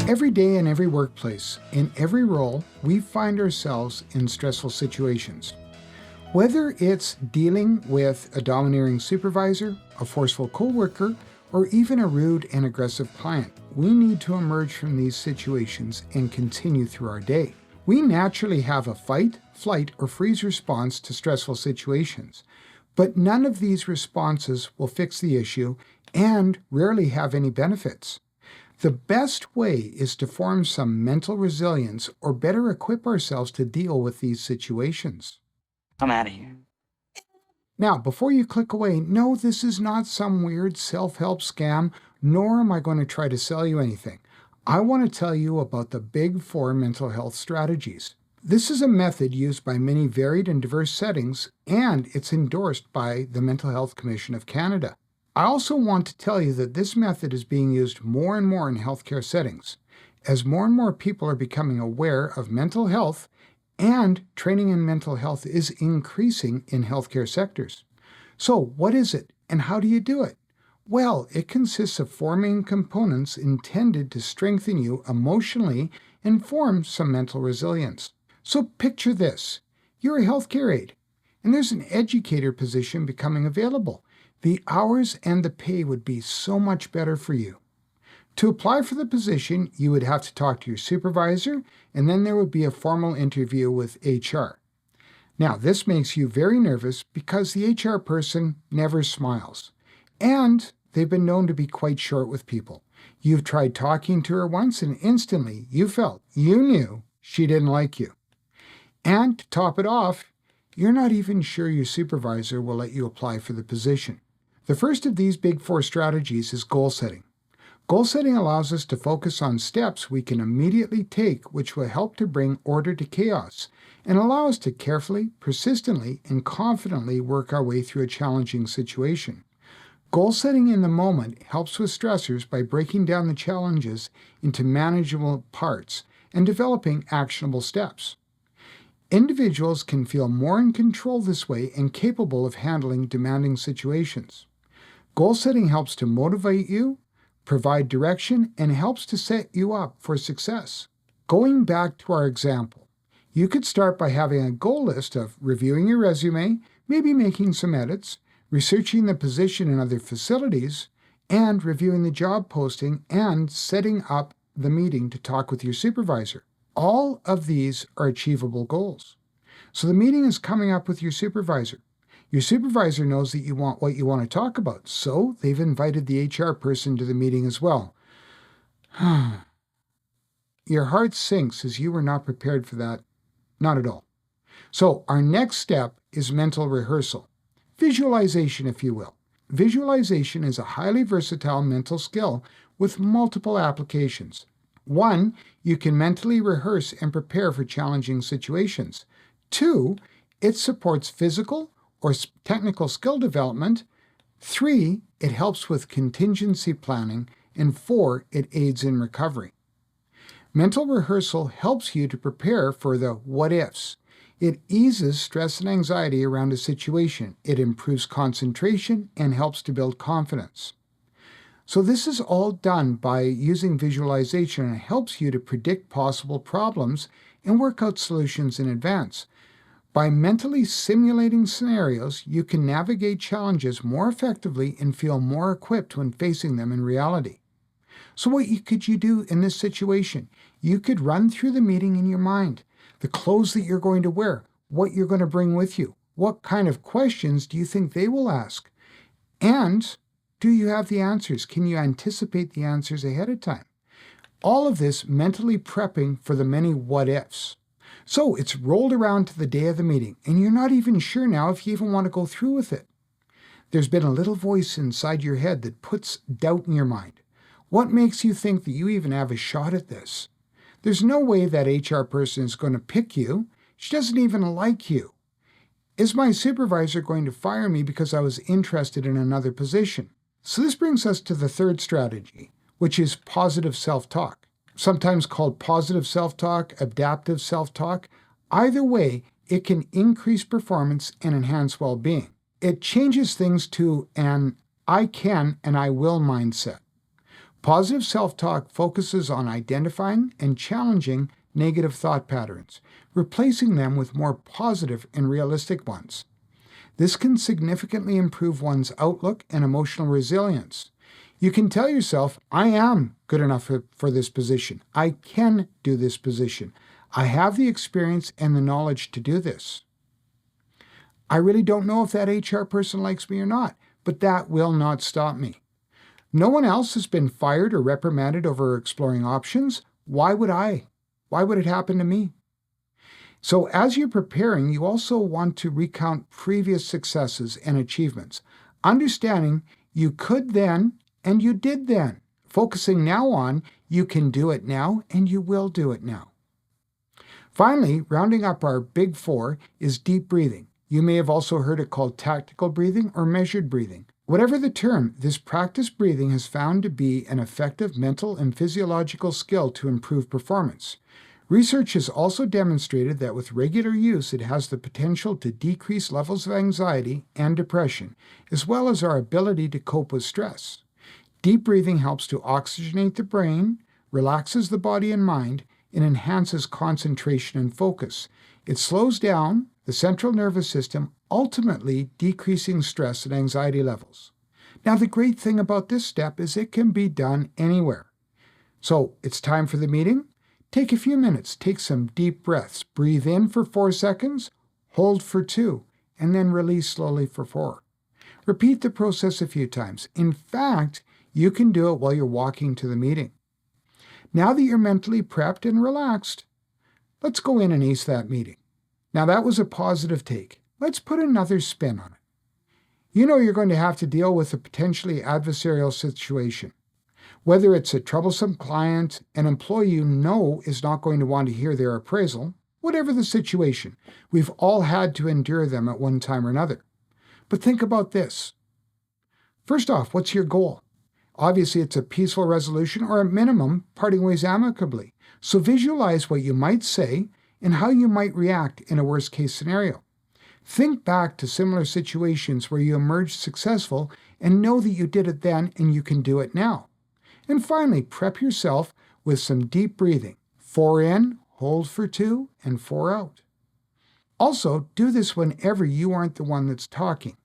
Every day in every workplace, in every role, we find ourselves in stressful situations. Whether it's dealing with a domineering supervisor, a forceful coworker, or even a rude and aggressive client, we need to emerge from these situations and continue through our day. We naturally have a fight, flight, or freeze response to stressful situations, but none of these responses will fix the issue and rarely have any benefits. The best way is to form some mental resilience or better equip ourselves to deal with these situations. I'm out of here. Now, before you click away, no, this is not some weird self-help scam, nor am I going to try to sell you anything. I want to tell you about the Big Four mental health strategies. This is a method used by many varied and diverse settings, and it's endorsed by the Mental Health Commission of Canada. I also want to tell you that this method is being used more and more in healthcare settings, as more and more people are becoming aware of mental health, and training in mental health is increasing in healthcare sectors. So what is it, and how do you do it? Well, it consists of four main components intended to strengthen you emotionally and form some mental resilience. So picture this. You're a healthcare aide, and there's an educator position becoming available. The hours and the pay would be so much better for you. To apply for the position, you would have to talk to your supervisor, and then there would be a formal interview with HR. Now, this makes you very nervous because the HR person never smiles, and they've been known to be quite short with people. You've tried talking to her once, and instantly you knew she didn't like you. And to top it off, you're not even sure your supervisor will let you apply for the position. The first of these Big Four strategies is goal setting. Goal setting allows us to focus on steps we can immediately take which will help to bring order to chaos and allow us to carefully, persistently, and confidently work our way through a challenging situation. Goal setting in the moment helps with stressors by breaking down the challenges into manageable parts and developing actionable steps. Individuals can feel more in control this way and capable of handling demanding situations. Goal setting helps to motivate you, provide direction, and helps to set you up for success. Going back to our example, you could start by having a goal list of reviewing your resume, maybe making some edits, researching the position in other facilities, and reviewing the job posting and setting up the meeting to talk with your supervisor. All of these are achievable goals. So the meeting is coming up with your supervisor. Your supervisor knows that you want what you want to talk about, so they've invited the HR person to the meeting as well. Your heart sinks as you were not prepared for that. Not at all. So our next step is mental rehearsal. Visualization, if you will. Visualization is a highly versatile mental skill with multiple applications. 1, you can mentally rehearse and prepare for challenging situations. 2, it supports physical or technical skill development. 3, it helps with contingency planning. And 4, it aids in recovery. Mental rehearsal helps you to prepare for the what-ifs. It eases stress and anxiety around a situation. It improves concentration and helps to build confidence. So this is all done by using visualization, and it helps you to predict possible problems and work out solutions in advance. By mentally simulating scenarios, you can navigate challenges more effectively and feel more equipped when facing them in reality. So what could you do in this situation? You could run through the meeting in your mind, the clothes that you're going to wear, what you're going to bring with you, what kind of questions do you think they will ask, and do you have the answers? Can you anticipate the answers ahead of time? All of this mentally prepping for the many what-ifs. So it's rolled around to the day of the meeting, and you're not even sure now if you even want to go through with it. There's been a little voice inside your head that puts doubt in your mind. What makes you think that you even have a shot at this? There's no way that HR person is going to pick you. She doesn't even like you. Is my supervisor going to fire me because I was interested in another position? So this brings us to the third strategy, which is positive self-talk. Sometimes called positive self-talk, adaptive self-talk. Either way, it can increase performance and enhance well-being. It changes things to an I can and I will mindset. Positive self-talk focuses on identifying and challenging negative thought patterns, replacing them with more positive and realistic ones. This can significantly improve one's outlook and emotional resilience. You can tell yourself, I am good enough for this position. I can do this position. I have the experience and the knowledge to do this. I really don't know if that HR person likes me or not, but that will not stop me. No one else has been fired or reprimanded over exploring options. Why would I? Why would it happen to me? So as you're preparing, you also want to recount previous successes and achievements, understanding you could then and you did then, focusing now on you can do it now and you will do it now. Finally, rounding up our big four is deep breathing. You may have also heard it called tactical breathing or measured breathing. Whatever the term, this practice breathing has found to be an effective mental and physiological skill to improve performance. Research has also demonstrated that with regular use, it has the potential to decrease levels of anxiety and depression, as well as our ability to cope with stress. Deep breathing helps to oxygenate the brain, relaxes the body and mind, and enhances concentration and focus. It slows down the central nervous system, ultimately decreasing stress and anxiety levels. Now, the great thing about this step is it can be done anywhere. So, it's time for the meeting. Take a few minutes, take some deep breaths. Breathe in for 4 seconds, hold for 2, and then release slowly for 4. Repeat the process a few times. In fact, you can do it while you're walking to the meeting. Now that you're mentally prepped and relaxed, let's go in and ace that meeting. Now that was a positive take. Let's put another spin on it. You know you're going to have to deal with a potentially adversarial situation. Whether it's a troublesome client, an employee you know is not going to want to hear their appraisal, whatever the situation, we've all had to endure them at one time or another. But think about this. First off, what's your goal? Obviously, it's a peaceful resolution or at minimum, parting ways amicably. So visualize what you might say and how you might react in a worst-case scenario. Think back to similar situations where you emerged successful and know that you did it then and you can do it now. And finally, prep yourself with some deep breathing. 4 in, hold for 2, and 4 out. Also, do this whenever you aren't the one that's talking,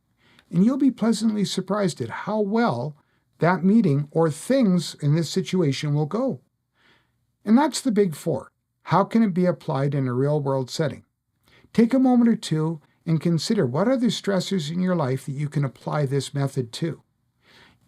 and you'll be pleasantly surprised at how well that meeting or things in this situation will go. And that's the big four. How can it be applied in a real-world setting? Take a moment or two and consider what other stressors in your life that you can apply this method to.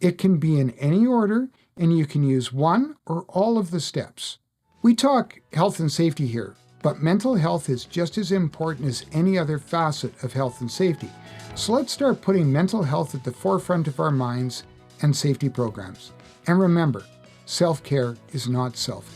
It can be in any order, and you can use one or all of the steps. We talk health and safety here, but mental health is just as important as any other facet of health and safety. So let's start putting mental health at the forefront of our minds and safety programs. And remember, self-care is not selfish.